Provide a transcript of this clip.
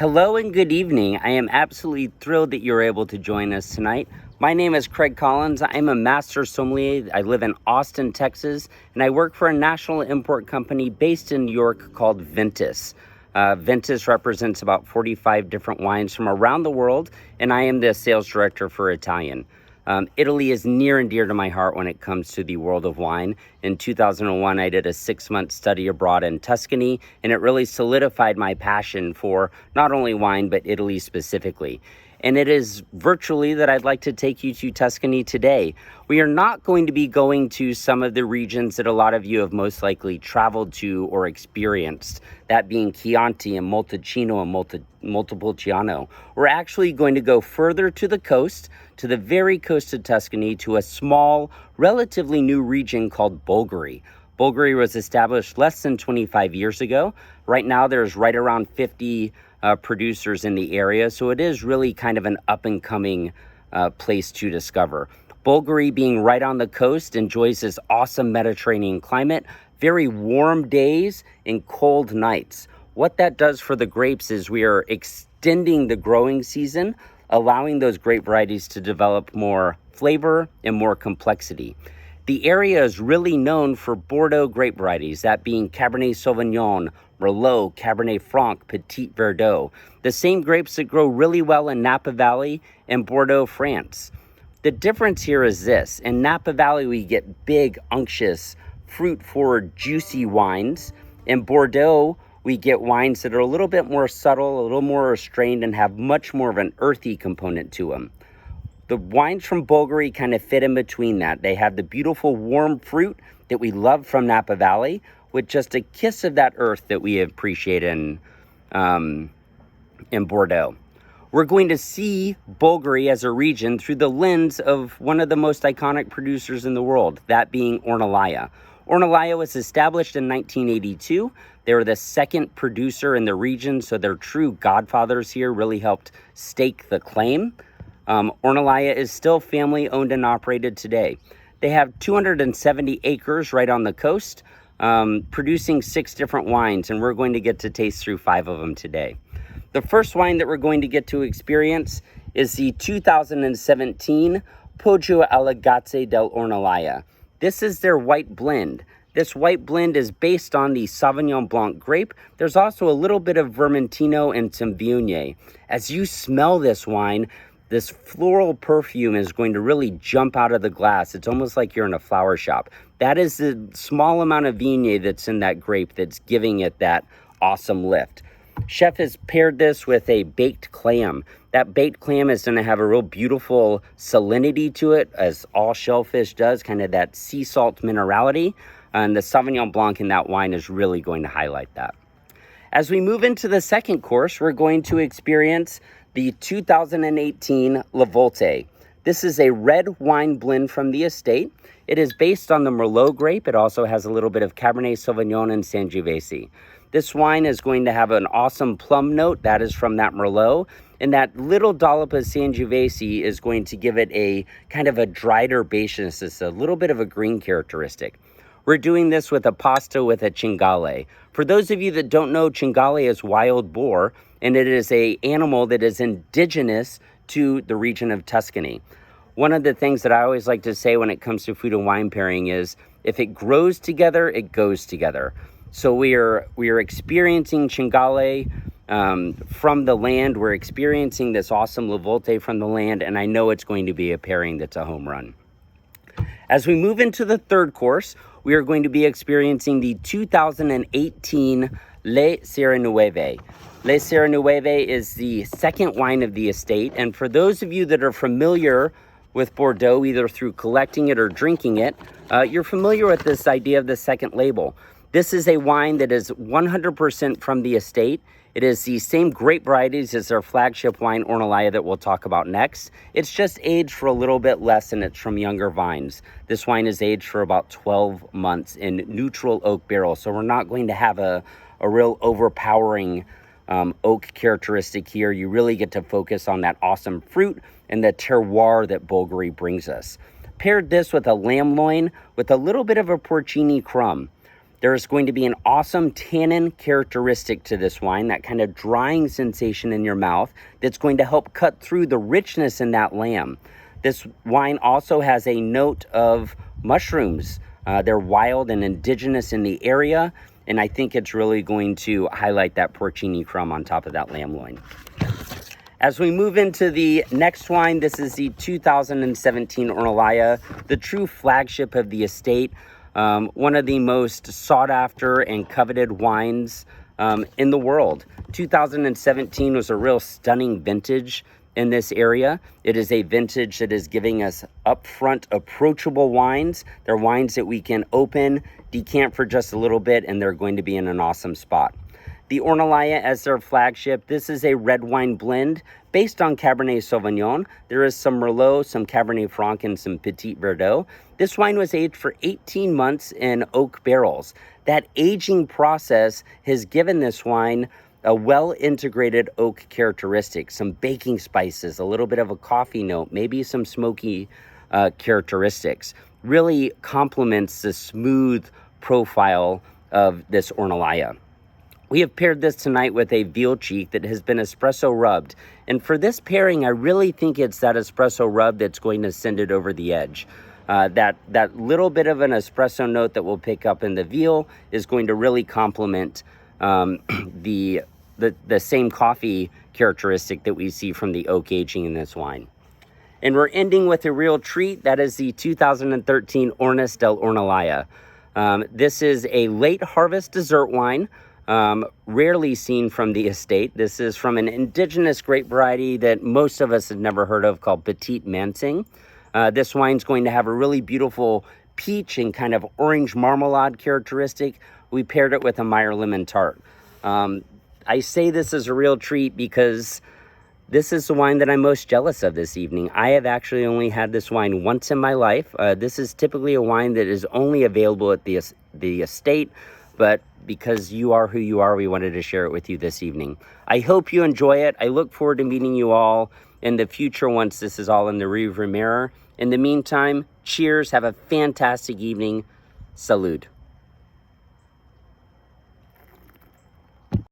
Hello and good evening. I am absolutely thrilled that you're able to join us tonight. My name is Craig Collins. I'm a master sommelier. I live in Austin, Texas, and I work for a national import company based in New York called Ventus. Ventus represents about 45 different wines from around the world, and I am the sales director for Italian. Italy is near and dear to my heart when it comes to the world of wine. In 2001, I did a 6-month study abroad in Tuscany, and it really solidified my passion for not only wine, but Italy specifically. And it is virtually that I'd like to take you to Tuscany today. We are not going to be going to some of the regions that a lot of you have most likely traveled to or experienced, that being Chianti and Montalcino and Montepulciano. We're actually going to go further to the coast, to the very coast of Tuscany, to a small, relatively new region called Bolgheri. Bolgheri was established less than 25 years ago. Right now, there's right around 50 producers in the area, so it is really kind of an up-and-coming place to discover. Bolgheri, being right on the coast, enjoys this awesome Mediterranean climate, very warm days and cold nights. What that does for the grapes is we are extending the growing season, allowing those grape varieties to develop more flavor and more complexity. The area is really known for Bordeaux grape varieties, that being Cabernet Sauvignon, Merlot, Cabernet Franc, Petit Verdot, the same grapes that grow really well in Napa Valley and Bordeaux, France. The difference here is this: in Napa Valley, we get big, unctuous, fruit-forward, juicy wines. In Bordeaux, we get wines that are a little bit more subtle, a little more restrained, and have much more of an earthy component to them. The wines from Bolgheri kind of fit in between that. They have the beautiful warm fruit that we love from Napa Valley, with just a kiss of that earth that we appreciate in Bordeaux. We're going to see Bolgheri as a region through the lens of one of the most iconic producers in the world, that being Ornellaia. Ornellaia was established in 1982. They were the second producer in the region, so their true godfathers here really helped stake the claim. Ornellaia is still family owned and operated today. They have 270 acres right on the coast, producing 6 different wines, and we're going to get to taste through 5 of them today. The first wine that we're going to get to experience is the 2017 Poggio alle Gazze del Ornellaia. This is their white blend. This white blend is based on the Sauvignon Blanc grape. There's also a little bit of Vermentino and some Viognier. As you smell this wine, this floral perfume is going to really jump out of the glass. It's almost like you're in a flower shop. That is the small amount of Viognier that's in that grape that's giving it that awesome lift. Chef has paired this with a baked clam. That baked clam is going to have a real beautiful salinity to it, as all shellfish does, kind of that sea salt minerality. And the Sauvignon Blanc in that wine is really going to highlight that. As we move into the second course, we're going to experience the 2018 La Volte. This is a red wine blend from the estate. It is based on the Merlot grape. It also has a little bit of Cabernet Sauvignon and Sangiovese. This wine is going to have an awesome plum note. That is from that Merlot. And that little dollop of Sangiovese is going to give it a kind of a dried herbaceousness. It's a little bit of a green characteristic. We're doing this with a pasta with a cingale. For those of you that don't know, cingale is wild boar, and it is an animal that is indigenous to the region of Tuscany. One of the things that I always like to say when it comes to food and wine pairing is, if it grows together, it goes together. So we are experiencing cingale from the land. We're experiencing this awesome La Volte from the land, and I know it's going to be a pairing that's a home run. As we move into the third course, we are going to be experiencing the 2018 Le Serenueve. Le Serenueve is the second wine of the estate, and for those of you that are familiar with Bordeaux, either through collecting it or drinking it, you're familiar with this idea of the second label. This is a wine that is 100% from the estate. It is the same grape varieties as our flagship wine, Ornellaia, that we'll talk about next. It's just aged for a little bit less, and it's from younger vines. This wine is aged for about 12 months in neutral oak barrels, so we're not going to have a real overpowering oak characteristic here. You really get to focus on that awesome fruit and the terroir that Bolgheri brings us. Paired this with a lamb loin with a little bit of a porcini crumb. There is going to be an awesome tannin characteristic to this wine, that kind of drying sensation in your mouth that's going to help cut through the richness in that lamb. This wine also has a note of mushrooms. They're wild and indigenous in the area, and I think it's really going to highlight that porcini crumb on top of that lamb loin. As we move into the next wine, this is the 2017 Ornellaia, the true flagship of the estate. One of the most sought after and coveted wines in the world. 2017 was a real stunning vintage in this area. It is a vintage that is giving us upfront approachable wines. They're wines that we can open, decant for just a little bit, and they're going to be in an awesome spot. The Ornellaia as their flagship, this is a red wine blend based on Cabernet Sauvignon. There is some Merlot, some Cabernet Franc, and some Petit Verdot. This wine was aged for 18 months in oak barrels. That aging process has given this wine a well-integrated oak characteristic, some baking spices, a little bit of a coffee note, maybe some smoky characteristics. Really complements the smooth profile of this Ornellaia. We have paired this tonight with a veal cheek that has been espresso rubbed. And for this pairing, I really think it's that espresso rub that's going to send it over the edge. That little bit of an espresso note that we'll pick up in the veal is going to really complement the same coffee characteristic that we see from the oak aging in this wine. And we're ending with a real treat. That is the 2013 Ornis del Ornellaia. This is a late harvest dessert wine. Rarely seen from the estate. This is from an indigenous grape variety that most of us have never heard of, called Petit Mansing. This wine's going to have a really beautiful peach and kind of orange marmalade characteristic. We paired it with a Meyer lemon tart. I say this is a real treat because this is the wine that I'm most jealous of this evening. I have actually only had this wine once in my life. This is typically a wine that is only available at the estate, but because you are who you are, we wanted to share it with you this evening. I hope you enjoy it. I look forward to meeting you all in the future once this is all in the rearview mirror. In the meantime, cheers. Have a fantastic evening. Salud.